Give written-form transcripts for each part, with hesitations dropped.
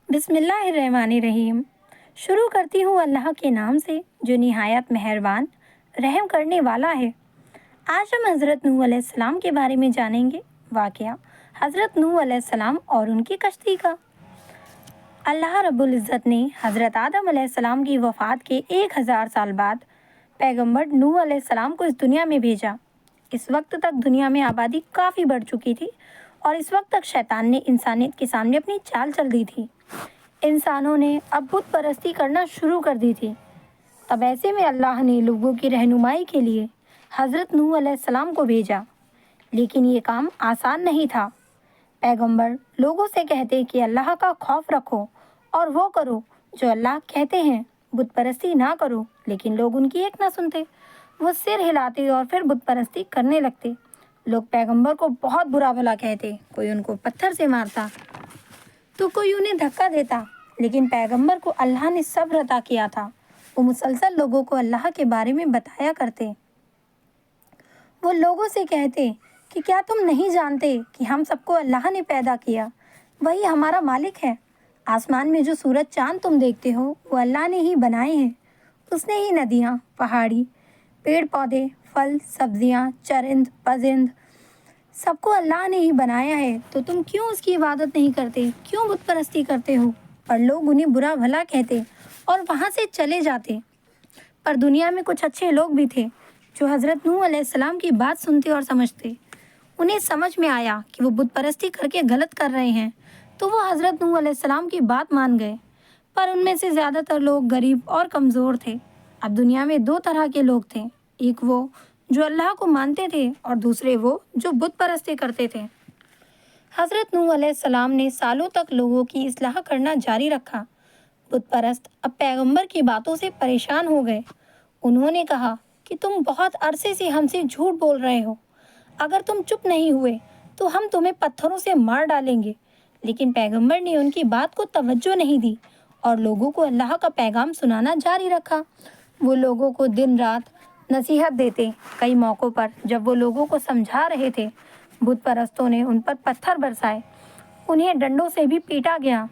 بسم اللہ الرحمن الرحیم۔ شروع کرتی ہوں اللہ کے نام سے جو نہایت مہربان رحم کرنے والا ہے۔ آج ہم حضرت نوح علیہ السلام کے بارے میں جانیں گے۔ واقعہ حضرت نوح علیہ السلام اور ان کی کشتی کا۔ اللہ رب العزت نے حضرت آدم علیہ السلام کی وفات کے 1000 سال بعد پیغمبر نوح علیہ السلام کو اس دنیا میں بھیجا۔ اس وقت تک دنیا میں آبادی کافی بڑھ چکی تھی اور اس وقت تک شیطان نے انسانیت کے سامنے اپنی چال چل دی تھی۔ انسانوں نے اب بت پرستی کرنا شروع کر دی تھی۔ تب ایسے میں اللہ نے لوگوں کی رہنمائی کے لیے حضرت نوح علیہ السلام کو بھیجا، لیکن یہ کام آسان نہیں تھا۔ پیغمبر لوگوں سے کہتے کہ اللہ کا خوف رکھو اور وہ کرو جو اللہ کہتے ہیں، بت پرستی نہ کرو، لیکن لوگ ان کی ایک نہ سنتے۔ وہ سر ہلاتے اور پھر بت پرستی کرنے لگتے۔ لوگ پیغمبر کو بہت برا بھلا کہتے، کوئی ان کو پتھر سے مارتا تو کوئی انہیں دھکا دیتا، لیکن پیغمبر کو اللہ نے صبر عطا کیا تھا۔ وہ مسلسل لوگوں کو اللہ کے بارے میں بتایا کرتے۔ وہ لوگوں سے کہتے کہ کیا تم نہیں جانتے کہ ہم سب کو اللہ نے پیدا کیا، وہی ہمارا مالک ہے۔ آسمان میں جو سورج چاند تم دیکھتے ہو وہ اللہ نے ہی بنائے ہیں۔ اس نے ہی ندیاں، پہاڑی، پیڑ پودے، پھل، سبزیاں، چرند پرند سب کو اللہ نے ہی بنایا ہے، تو تم کیوں اس کی عبادت نہیں کرتے، کیوں بت پرستی کرتے ہو؟ پر لوگ انہیں برا بھلا کہتے اور وہاں سے چلے جاتے۔ پر دنیا میں کچھ اچھے لوگ بھی تھے جو حضرت نوح علیہ السلام کی بات سنتے اور سمجھتے۔ انہیں سمجھ میں آیا کہ وہ بت پرستی کر کے غلط کر رہے ہیں، تو وہ حضرت نوح علیہ السلام کی بات مان گئے۔ پر ان میں سے زیادہ تر لوگ غریب اور کمزور تھے۔ اب دنیا میں 2 طرح کے لوگ تھے، ایک وہ جو اللہ کو مانتے تھے اور دوسرے وہ جو بت پرستی کرتے تھے۔ حضرت نوح علیہ السلام نے سالوں تک لوگوں کی اصلاح کرنا جاری رکھا۔ بت پرست اب پیغمبر کی باتوں سے پریشان ہو گئے۔ انہوں نے کہا کہ تم بہت عرصے سے ہم سے جھوٹ بول رہے ہو، اگر تم چپ نہیں ہوئے تو ہم تمہیں پتھروں سے مار ڈالیں گے۔ لیکن پیغمبر نے ان کی بات کو توجہ نہیں دی اور لوگوں کو اللہ کا پیغام سنانا جاری رکھا۔ وہ لوگوں کو دن رات نصیحت دیتے۔ کئی موقعوں پر جب وہ لوگوں کو سمجھا رہے تھے، بت پرستوں نے ان پر پتھر برسائے، انہیں ڈنڈوں سے بھی پیٹا گیا۔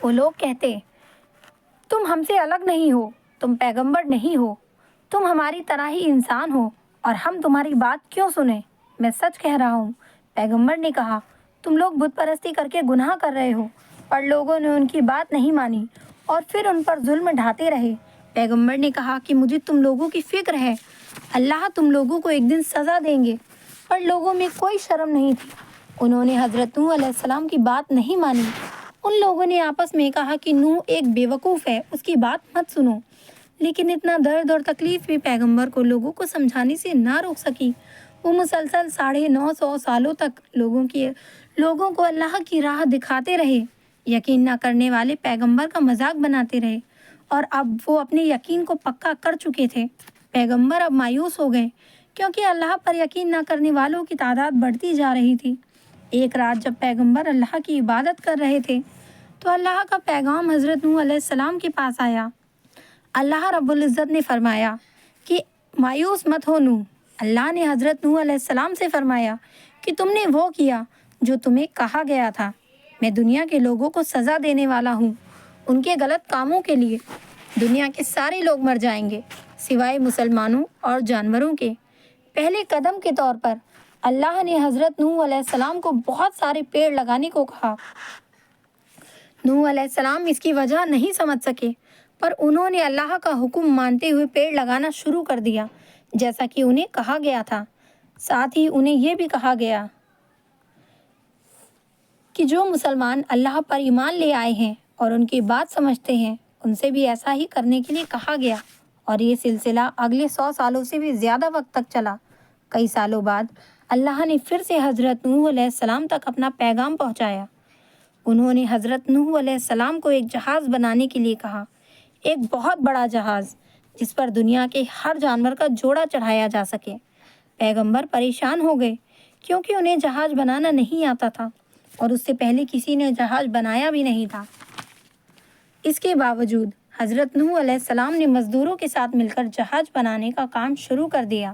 وہ لوگ کہتے، تم ہم سے الگ نہیں ہو، تم پیغمبر نہیں ہو، تم ہماری طرح ہی انسان ہو اور ہم تمہاری بات کیوں سنیں؟ میں سچ کہہ رہا ہوں۔ پیغمبر نے کہا، تم لوگ بت پرستی کر کے گناہ کر رہے ہو۔ پر لوگوں نے ان کی بات نہیں مانی اور پھر ان پر ظلم ڈھاتے رہے۔ پیغمبر نے کہا کہ مجھے تم لوگوں کی فکر ہے، اللہ تم لوگوں کو ایک دن سزا دیں گے۔ پر لوگوں میں کوئی شرم نہیں تھی، انہوں نے حضرت نوح علیہ السلام کی بات نہیں مانی۔ ان لوگوں نے آپس میں کہا کہ نوح ایک بیوقوف ہے، اس کی بات مت سنو۔ لیکن اتنا درد اور تکلیف بھی پیغمبر کو لوگوں کو سمجھانے سے نہ روک سکی۔ وہ مسلسل 950 سالوں تک لوگوں کو اللہ کی راہ دکھاتے رہے، یقین نہ کرنے والے پیغمبر کا مذاق بناتے رہے، اور اب وہ اپنے یقین کو پکا کر چکے تھے۔ پیغمبر اب مایوس ہو گئے کیونکہ اللہ پر یقین نہ کرنے والوں کی تعداد بڑھتی جا رہی تھی۔ ایک رات جب پیغمبر اللہ کی عبادت کر رہے تھے تو اللہ کا پیغام حضرت نوح علیہ السلام کے پاس آیا۔ اللہ رب العزت نے فرمایا کہ مایوس مت ہو نوح۔ اللہ نے حضرت نوح علیہ السلام سے فرمایا کہ تم نے وہ کیا جو تمہیں کہا گیا تھا۔ میں دنیا کے لوگوں کو سزا دینے والا ہوں ان کے غلط کاموں کے لیے۔ دنیا کے سارے لوگ مر جائیں گے سوائے مسلمانوں اور جانوروں کے۔ پہلے قدم کے طور پر اللہ نے حضرت نوح علیہ السلام کو بہت سارے پیڑ لگانے کو کہا۔ نوح علیہ السلام اس کی وجہ نہیں سمجھ سکے، پر انہوں نے اللہ کا حکم مانتے ہوئے پیڑ لگانا شروع کر دیا جیسا کہ انہیں کہا گیا تھا۔ ساتھ ہی انہیں یہ بھی کہا گیا کہ جو مسلمان اللہ پر ایمان لے آئے ہیں اور ان کی بات سمجھتے ہیں، ان سے بھی ایسا ہی کرنے کے لیے کہا گیا، اور یہ سلسلہ اگلے 100 سالوں سے بھی زیادہ وقت تک چلا۔ کئی سالوں بعد اللہ نے پھر سے حضرت نوح علیہ السلام تک اپنا پیغام پہنچایا۔ انہوں نے حضرت نوح علیہ السلام کو ایک جہاز بنانے کے لیے کہا، ایک بہت بڑا جہاز جس پر دنیا کے ہر جانور کا جوڑا چڑھایا جا سکے۔ پیغمبر پریشان ہو گئے کیونکہ انہیں جہاز بنانا نہیں آتا تھا اور اس سے پہلے کسی نے جہاز بنایا بھی نہیں تھا۔ اس کے باوجود حضرت نوح علیہ السلام نے مزدوروں کے ساتھ مل کر جہاز بنانے کا کام شروع کر دیا۔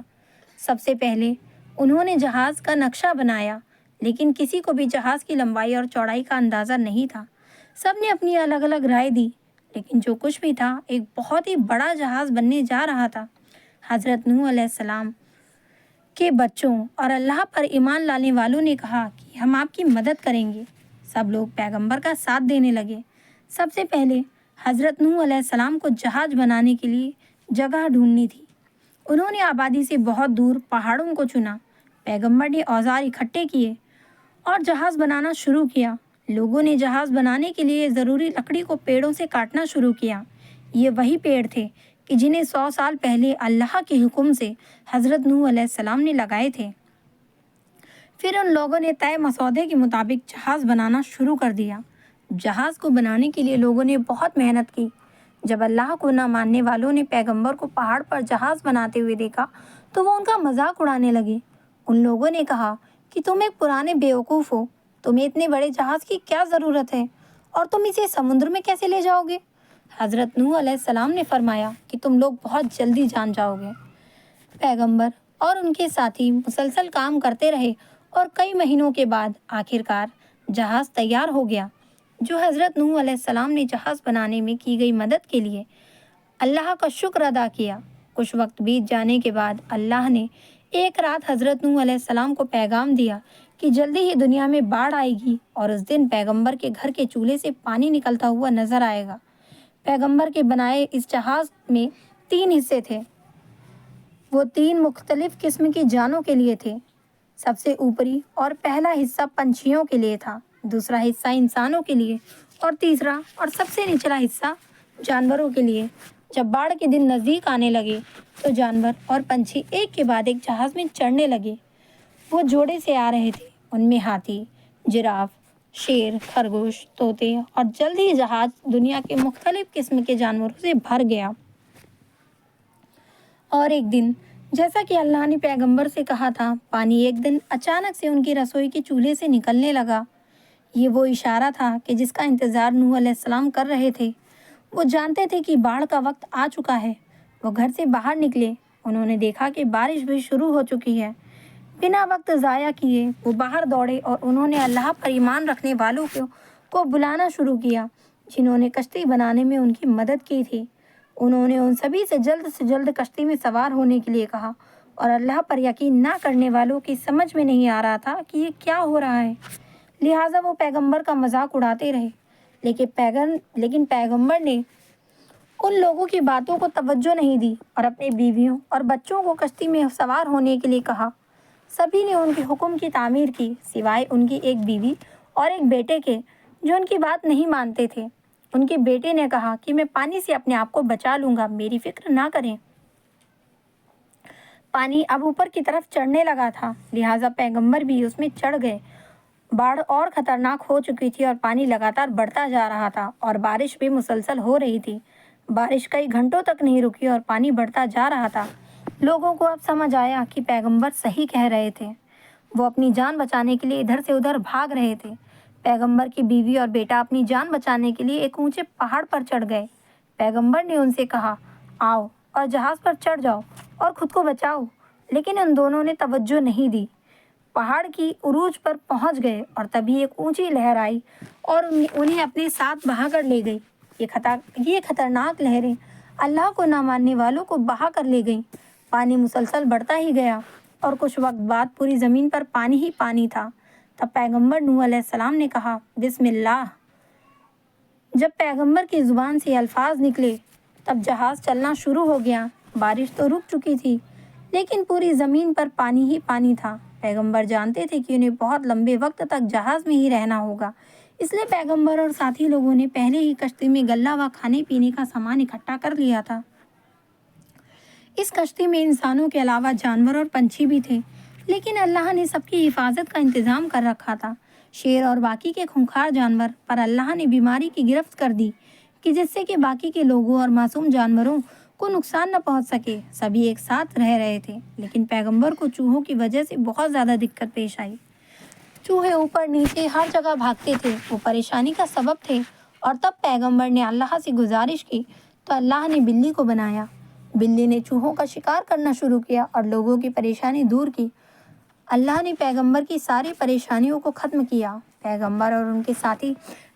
سب سے پہلے انہوں نے جہاز کا نقشہ بنایا، لیکن کسی کو بھی جہاز کی لمبائی اور چوڑائی کا اندازہ نہیں تھا۔ سب نے اپنی الگ الگ رائے دی، لیکن جو کچھ بھی تھا ایک بہت ہی بڑا جہاز بننے جا رہا تھا۔ حضرت نوح علیہ السلام کے بچوں اور اللہ پر ایمان لانے والوں نے کہا کہ ہم آپ کی مدد کریں گے۔ سب لوگ پیغمبر کا ساتھ دینے لگے۔ سب سے پہلے حضرت نوح علیہ السلام کو جہاز بنانے کے لیے جگہ ڈھونڈنی تھی۔ انہوں نے آبادی سے بہت دور پہاڑوں کو چنا۔ پیغمبر نے اوزار اکٹھے کیے اور جہاز بنانا شروع کیا۔ لوگوں نے جہاز بنانے کے لیے ضروری لکڑی کو پیڑوں سے کاٹنا شروع کیا۔ یہ وہی پیڑ تھے کہ جنہیں 100 سال پہلے اللہ کے حکم سے حضرت نوح علیہ السلام نے لگائے تھے۔ پھر ان لوگوں نے طے مسودے کے مطابق جہاز بنانا شروع کر دیا۔ جہاز کو بنانے کے لیے لوگوں نے بہت محنت کی۔ جب اللہ کو نہ ماننے والوں نے پیغمبر کو پہاڑ پر جہاز بناتے ہوئے دیکھا تو وہ ان کا مذاق اڑانے لگے۔ ان لوگوں نے کہا کہ تم ایک پرانے بیوقوف ہو، تمہیں اتنے بڑے جہاز کی کیا ضرورت ہے اور تم اسے سمندر میں کیسے لے جاؤ گے؟ حضرت نوح علیہ السلام نے فرمایا کہ تم لوگ بہت جلدی جان جاؤ گے۔ پیغمبر اور ان کے ساتھی مسلسل کام کرتے رہے اور کئی مہینوں کے بعد آخرکار جہاز تیار ہو گیا۔ جو حضرت نوح علیہ السلام نے جہاز بنانے میں کی گئی مدد کے لیے اللہ کا شکر ادا کیا۔ کچھ وقت بیت جانے کے بعد اللہ نے ایک رات حضرت نوح علیہ السلام کو پیغام دیا کہ جلدی ہی دنیا میں باڑھ آئے گی اور اس دن پیغمبر کے گھر کے چولہے سے پانی نکلتا ہوا نظر آئے گا۔ پیغمبر کے بنائے اس جہاز میں 3 حصے تھے۔ وہ 3 مختلف قسم کی جانوں کے لیے تھے۔ سب سے اوپری اور پہلا حصہ پنچھیوں کے لیے تھا، دوسرا حصہ انسانوں کے لیے اور تیسرا اور سب سے نچلا حصہ جانوروں کے لیے۔ جب باڑھ کے دن نزدیک آنے لگے تو جانور اور پنچھی ایک کے بعد ایک جہاز میں چڑھنے لگے۔ وہ جوڑے سے آ رہے تھے۔ ان میں ہاتھی، جراف، شیر، خرگوش، طوطے اور جلد ہی جہاز دنیا کے مختلف قسم کے جانوروں سے بھر گیا۔ اور ایک دن جیسا کہ اللہ نے پیغمبر سے کہا تھا، پانی ایک دن اچانک سے ان کی رسوئی کے چولہے سے نکلنے لگا۔ یہ وہ اشارہ تھا کہ جس کا انتظار نوح علیہ السلام کر رہے تھے۔ وہ جانتے تھے کہ باڑھ کا وقت آ چکا ہے۔ وہ گھر سے باہر نکلے۔ انہوں نے دیکھا کہ بارش بھی شروع ہو چکی ہے۔ بنا وقت ضائع کیے وہ باہر دوڑے اور انہوں نے اللہ پر ایمان رکھنے والوں کو بلانا شروع کیا جنہوں نے کشتی بنانے میں ان کی مدد کی تھی۔ انہوں نے ان سبھی سے جلد کشتی میں سوار ہونے کے لیے کہا اور اللہ پر یقین نہ کرنے والوں کی سمجھ میں نہیں آ رہا تھا کہ یہ کیا ہو رہا ہے، لہٰذا وہ پیغمبر کا مذاق اڑاتے رہے۔ لیکن پیغمبر نے ان لوگوں کی باتوں کو توجہ نہیں دی اور اپنی بیویوں اور بچوں کو کشتی میں سوار ہونے کے لیے کہا۔ سبھی نے ان کے حکم کی تعمیر کی سوائے ان کی ایک بیوی اور ایک بیٹے کے جو ان کی بات نہیں مانتے تھے۔ ان کے بیٹے نے کہا کہ میں پانی سے اپنے آپ کو بچا لوں گا، میری فکر نہ کریں۔ پانی اب اوپر کی طرف چڑھنے لگا تھا، لہٰذا پیغمبر بھی اس میں چڑھ گئے۔ باڑھ اور خطرناک ہو چکی تھی اور پانی لگاتار بڑھتا جا رہا تھا اور بارش بھی مسلسل ہو رہی تھی۔ بارش کئی گھنٹوں تک نہیں رکی اور پانی بڑھتا جا رہا تھا۔ لوگوں کو اب سمجھ آیا کہ پیغمبر صحیح کہہ رہے تھے۔ وہ اپنی جان بچانے کے لیے ادھر سے ادھر بھاگ رہے تھے۔ پیغمبر کی بیوی اور بیٹا اپنی جان بچانے کے لیے ایک اونچے پہاڑ پر چڑھ گئے۔ پیغمبر نے ان سے کہا، آؤ اور جہاز پر چڑھ جاؤ اور خود کو بچاؤ، لیکن ان دونوں نے توجہ نہیں دی۔ پہاڑ کی عروج پر پہنچ گئے اور تبھی ایک اونچی لہر آئی اور انہیں اپنے ساتھ بہا کر لے گئی۔ یہ خطرناک لہریں اللہ کو نہ ماننے والوں کو بہا کر لے گئیں۔ پانی مسلسل بڑھتا ہی گیا اور کچھ وقت بعد پوری زمین پر پانی ہی پانی تھا۔ تب پیغمبر نوح علیہ السلام نے کہا، بسم اللہ۔ جب پیغمبر کی زبان سے الفاظ نکلے تب جہاز چلنا شروع ہو گیا۔ بارش تو رک چکی تھی لیکن پوری زمین پر پانی ہی پانی تھا۔ پیغمبر جانتے تھے کہ انہیں بہت لمبے وقت تک جہاز میں ہی رہنا ہوگا، اس لیے پیغمبر اور ساتھی لوگوں نے پہلے ہی کشتی میں غلہ و کھانے پینے کا سامان اکٹھا کر لیا تھا۔ اس کشتی میں انسانوں کے علاوہ جانور اور پنچھی بھی تھے، لیکن اللہ نے سب کی حفاظت کا انتظام کر رکھا تھا۔ شیر اور باقی کے خونخوار جانور پر اللہ نے بیماری کی گرفت کر دی کہ جس سے کہ باقی کے لوگوں اور معصوم جانوروں کو نقصان نہ پہنچ سکے۔ سبھی ایک ساتھ رہ رہے تھے، لیکن پیغمبر کو چوہوں کی وجہ سے بہت زیادہ دقت پیش آئی۔ چوہے اوپر نیچے ہر جگہ بھاگتے تھے، وہ پریشانی کا سبب تھے، اور تب پیغمبر نے اللہ سے گزارش کی تو اللہ نے بلی کو بنایا۔ بلی نے چوہوں کا شکار کرنا شروع کیا اور لوگوں کی پریشانی دور کی۔ اللہ نے پیغمبر کی ساری پریشانیوں کو ختم کیا۔ پیغمبر اور ان کے ساتھی